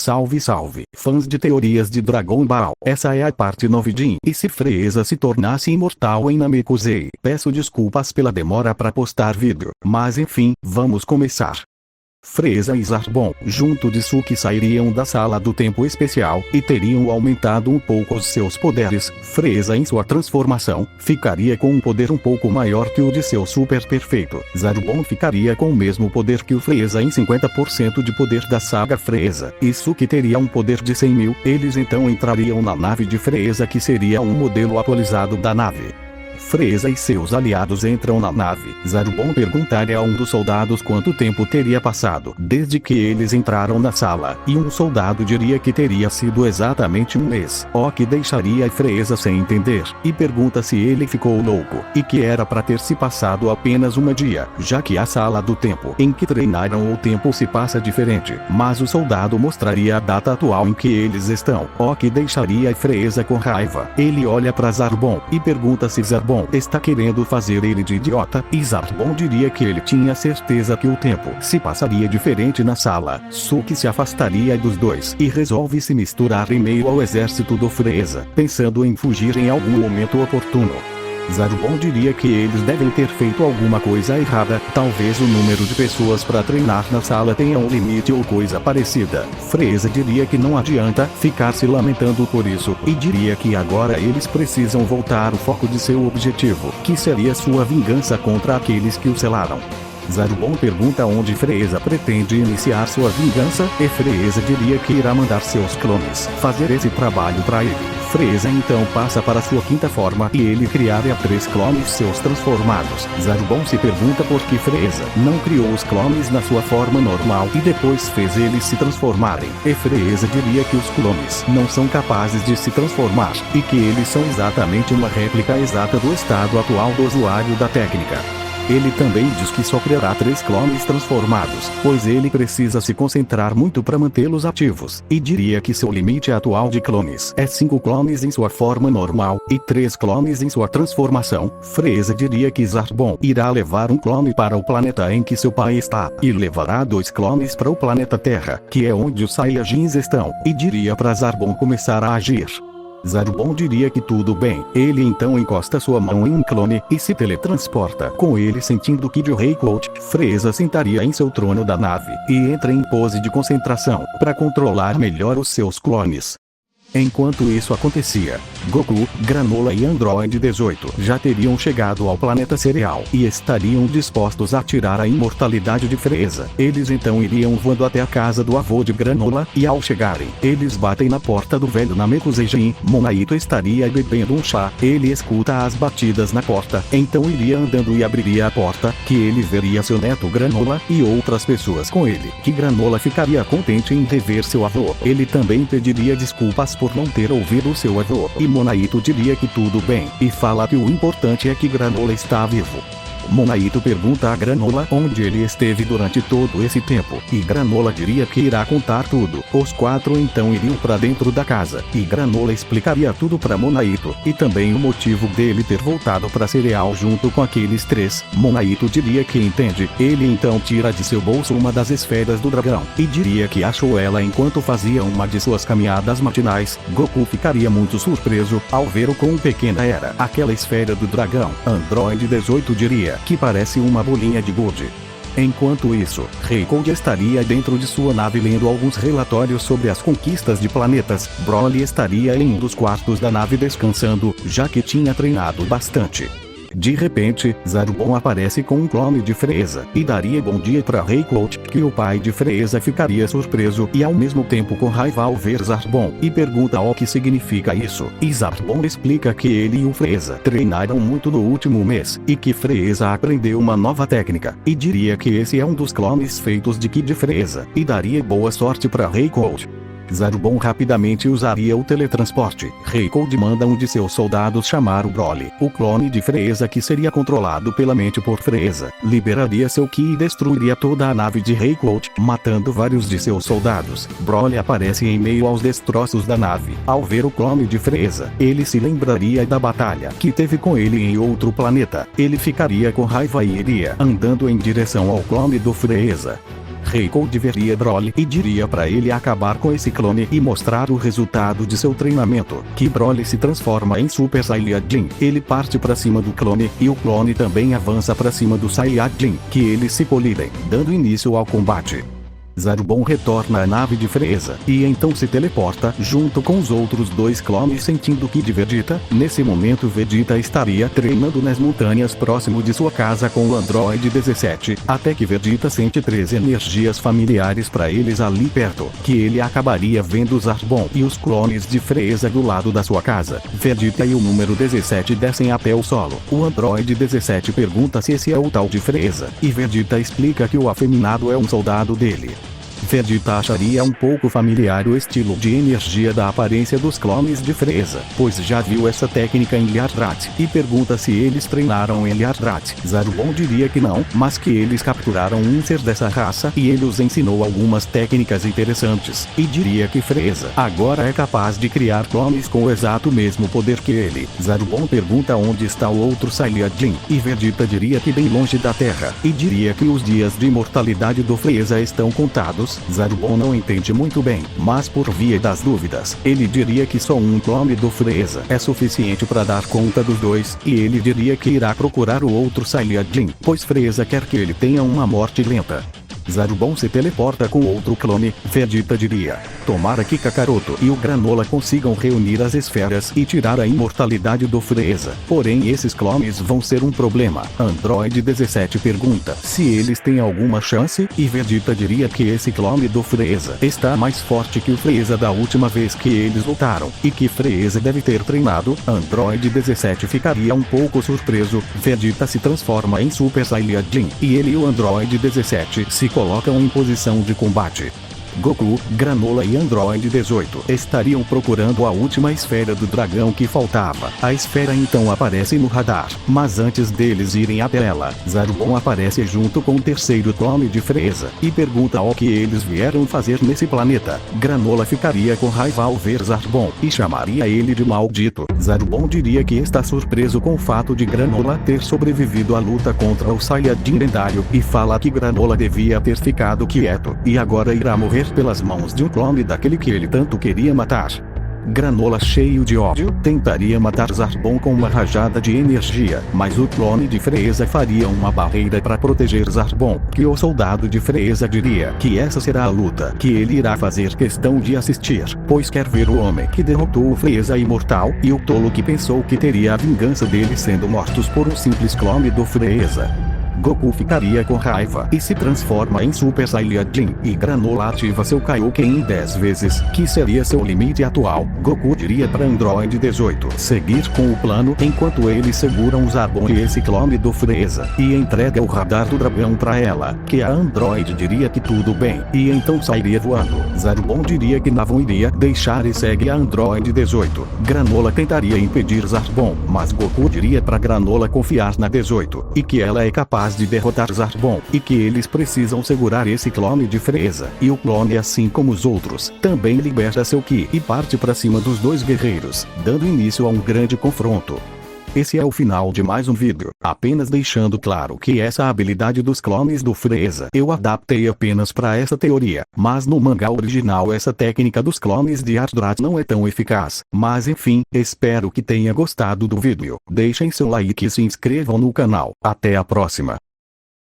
Salve salve, fãs de teorias de Dragon Ball, essa é a parte 9 de E se Frieza se tornasse imortal em Namekusei. Peço desculpas pela demora para postar vídeo, mas enfim, vamos começar. Frieza e Zarbon, junto de Suki, sairiam da sala do tempo especial, e teriam aumentado um pouco os seus poderes. Frieza em sua transformação, ficaria com um poder um pouco maior que o de seu super perfeito. Zarbon ficaria com o mesmo poder que o Frieza em 50% de poder da saga Frieza. E Suki teria um poder de 100.000, eles então entrariam na nave de Frieza, que seria um modelo atualizado da nave. Frieza e seus aliados entram na nave. Zarbon perguntaria a um dos soldados quanto tempo teria passado desde que eles entraram na sala, e um soldado diria que teria sido exatamente um mês. Oki deixaria Frieza sem entender, e pergunta se ele ficou louco, e que era para ter se passado apenas um dia, já que a sala do tempo em que treinaram o tempo se passa diferente, mas o soldado mostraria a data atual em que eles estão. Oki deixaria Frieza com raiva. Ele olha para Zarbon, e pergunta se Zarbon está querendo fazer ele de idiota, e Zarbon diria que ele tinha certeza que o tempo se passaria diferente na sala. Suki se afastaria dos dois, e resolve se misturar em meio ao exército do Frieza, pensando em fugir em algum momento oportuno. Zarbon diria que eles devem ter feito alguma coisa errada, talvez o número de pessoas para treinar na sala tenha um limite ou coisa parecida. Frieza diria que não adianta ficar se lamentando por isso, e diria que agora eles precisam voltar o foco de seu objetivo, que seria sua vingança contra aqueles que o selaram. Zarbon pergunta onde Frieza pretende iniciar sua vingança, e Frieza diria que irá mandar seus clones fazer esse trabalho para ele. Frieza então passa para sua quinta forma, e ele criaria 3 clones seus transformados. Zarbon se pergunta por que Frieza não criou os clones na sua forma normal e depois fez eles se transformarem. E Frieza diria que os clones não são capazes de se transformar, e que eles são exatamente uma réplica exata do estado atual do usuário da técnica. Ele também diz que só criará 3 clones transformados, pois ele precisa se concentrar muito para mantê-los ativos, e diria que seu limite atual de clones é 5 clones em sua forma normal, e 3 clones em sua transformação. Frieza diria que Zarbon irá levar um clone para o planeta em que seu pai está, e levará 2 clones para o planeta Terra, que é onde os Saiyajins estão, e diria para Zarbon começar a agir. Zarbon diria que tudo bem. Ele então encosta sua mão em um clone, e se teletransporta com ele, sentindo que de Reikout. Frieza sentaria em seu trono da nave, e entra em pose de concentração, para controlar melhor os seus clones. Enquanto isso acontecia, Goku, Granola e Android 18 já teriam chegado ao planeta cereal, e estariam dispostos a tirar a imortalidade de Frieza. Eles então iriam voando até a casa do avô de Granola, e ao chegarem, eles batem na porta do velho Namekusei. Monaito estaria bebendo um chá. Ele escuta as batidas na porta, então iria andando e abriria a porta, que ele veria seu neto Granola, e outras pessoas com ele, que Granola ficaria contente em rever seu avô. Ele também pediria desculpas por não ter ouvido seu avô, e Monaito diria que tudo bem, e fala que o importante é que Granola está vivo. Monaito pergunta a Granola onde ele esteve durante todo esse tempo, e Granola diria que irá contar tudo. Os 4 então iriam para dentro da casa, e Granola explicaria tudo para Monaito, e também o motivo dele ter voltado para Cereal junto com aqueles 3. Monaito diria que entende. Ele então tira de seu bolso uma das esferas do dragão, e diria que achou ela enquanto fazia uma de suas caminhadas matinais. Goku ficaria muito surpreso ao ver o quão pequena era aquela esfera do dragão. Android 18 diria que parece uma bolinha de gude. Enquanto isso, Reikout estaria dentro de sua nave lendo alguns relatórios sobre as conquistas de planetas. Broly estaria em um dos quartos da nave descansando, já que tinha treinado bastante. De repente, Zarbon aparece com um clone de Frieza, e daria bom dia para Reikout, que o pai de Frieza ficaria surpreso e ao mesmo tempo com raiva ao ver Zarbon, e pergunta o que significa isso. E Zarbon explica que ele e o Frieza treinaram muito no último mês, e que Frieza aprendeu uma nova técnica, e diria que esse é um dos clones feitos de Ki de Frieza, e daria boa sorte para Reikout. Zarbon rapidamente usaria o teletransporte. Reikout manda um de seus soldados chamar o Broly, o clone de Frieza que seria controlado pela mente por Frieza. Liberaria seu Ki e destruiria toda a nave de Reikout, matando vários de seus soldados. Broly aparece em meio aos destroços da nave. Ao ver o clone de Frieza, ele se lembraria da batalha que teve com ele em outro planeta. Ele ficaria com raiva e iria andando em direção ao clone do Frieza. Reiko veria Broly e diria pra ele acabar com esse clone e mostrar o resultado de seu treinamento, que Broly se transforma em Super Saiyajin. Ele parte pra cima do clone, e o clone também avança pra cima do Saiyajin, que eles se colidem, dando início ao combate. Zarbon retorna à nave de Frieza, e então se teleporta junto com os outros dois clones, sentindo que de Vegeta. Nesse momento Vegeta estaria treinando nas montanhas próximo de sua casa com o Android 17, até que Vegeta sente 3 energias familiares para eles ali perto, que ele acabaria vendo Zarbon e os clones de Frieza do lado da sua casa. Vegeta e o número 17 descem até o solo. O Android 17 pergunta se esse é o tal de Frieza, e Vegeta explica que o afeminado é um soldado dele. Vegeta acharia um pouco familiar o estilo de energia da aparência dos clones de Frieza, pois já viu essa técnica em Yardrat, e pergunta se eles treinaram em Yardrat. Zarbon diria que não, mas que eles capturaram um ser dessa raça e ele os ensinou algumas técnicas interessantes, e diria que Frieza agora é capaz de criar clones com o exato mesmo poder que ele. Zarbon pergunta onde está o outro Saiyajin, e Vegeta diria que bem longe da Terra, e diria que os dias de imortalidade do Frieza estão contados. Zarbon não entende muito bem, mas por via das dúvidas, ele diria que só um clone do Frieza é suficiente para dar conta dos dois, e ele diria que irá procurar o outro Saiyajin, pois Frieza quer que ele tenha uma morte lenta. Zarbon se teleporta com outro clone. Vegeta diria: tomara que Kakaroto e o Granola consigam reunir as esferas e tirar a imortalidade do Frieza. Porém esses clones vão ser um problema. Android 17 pergunta se eles têm alguma chance, e Vegeta diria que esse clone do Frieza está mais forte que o Frieza da última vez que eles lutaram, e que Frieza deve ter treinado. Android 17 ficaria um pouco surpreso. Vegeta se transforma em Super Saiyajin, e ele e o Android 17 se colocam em posição de combate. Goku, Granola e Android 18 estariam procurando a última esfera do dragão que faltava. A esfera então aparece no radar, mas antes deles irem até ela, Zarbon aparece junto com o terceiro clone de Frieza, e pergunta o que eles vieram fazer nesse planeta. Granola ficaria com raiva ao ver Zarbon, e chamaria ele de maldito. Zarbon diria que está surpreso com o fato de Granola ter sobrevivido à luta contra o Saiyajin lendário, e fala que Granola devia ter ficado quieto, e agora irá morrer pelas mãos de um clone daquele que ele tanto queria matar. Granola, cheio de ódio, tentaria matar Zarbon com uma rajada de energia, mas o clone de Frieza faria uma barreira para proteger Zarbon, que o soldado de Frieza diria que essa será a luta que ele irá fazer questão de assistir, pois quer ver o homem que derrotou o Frieza imortal, e o tolo que pensou que teria a vingança deles sendo mortos por um simples clone do Frieza. Goku ficaria com raiva e se transforma em Super Saiyajin, e Granola ativa seu Kaioken 10 vezes, que seria seu limite atual. Goku diria para Android 18 seguir com o plano, enquanto eles seguram o Zarbon e esse clone do Frieza, e entrega o radar do dragão para ela, que a Android diria que tudo bem, e então sairia voando. Zarbon diria que não iria deixar e segue a Android 18. Granola tentaria impedir Zarbon, mas Goku diria para Granola confiar na 18, e que ela é capaz de derrotar Zarbon, e que eles precisam segurar esse clone de Frieza. E o clone, assim como os outros, também liberta seu Ki e parte para cima dos dois guerreiros, dando início a um grande confronto. Esse é o final de mais um vídeo, apenas deixando claro que essa habilidade dos clones do Frieza eu adaptei apenas para essa teoria, mas no mangá original essa técnica dos clones de Yardrat não é tão eficaz. Mas enfim, espero que tenha gostado do vídeo. Deixem seu like e se inscrevam no canal. Até a próxima.